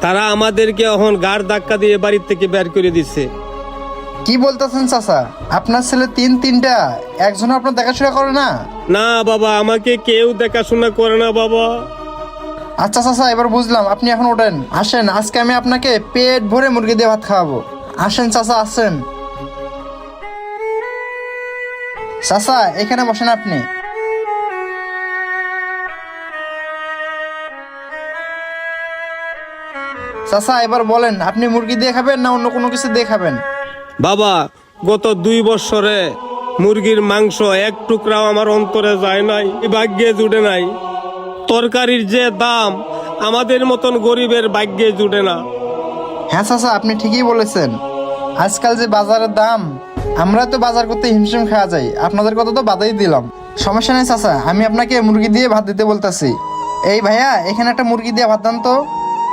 তারা আমাদেরকে এখন গাড় ধাক্কা দিয়ে বাড়ির থেকে বের করে দিচ্ছে। কি বলতেছেন চাচা? আপনার ছেলে তিনটা, একজন আপনার দেখাশোনা করে না? না বাবা, আমাকে কেউ দেখাশোনা করে না বাবা। আচ্ছা চাচা, এবার বুঝলাম। আপনি এখন ওঠেন, আসেন, আজকে আমি আপনাকে পেট ভরে মুরগি দিয়ে ভাত খাওয়াবো। আসেন চাচা, আসেন। চাচা এখানে বসেন আপনি। চাচা এবার বলেন, আপনি মুরগি দিয়ে খাবেন না অন্য কোনো কিছু দিয়ে খাবেন? বাবা, গত 2 বছরে মুরগির মাংস এক টুকরাও আমার অন্তরে যায় নাই, ভাগ্যে জুটে নাই। তরকারির যে দাম, আমাদের মতন গরিবের ভাগ্যে জুটে না। হ্যাঁ চাচা, আপনি ঠিকই বলেছেন। আজকাল যে বাজারের দাম, আমরা তো বাজার করতে হিমশিম খাওয়া যায়, আপনাদের কথা তো বাদাই দিলাম। সমস্যা নেই চাচা, আমি আপনাকে মুরগি দিয়ে ভাত দিতে বলতেছি। এই ভাইয়া, এখানে একটা মুরগি দিয়ে ভাত দেন তো।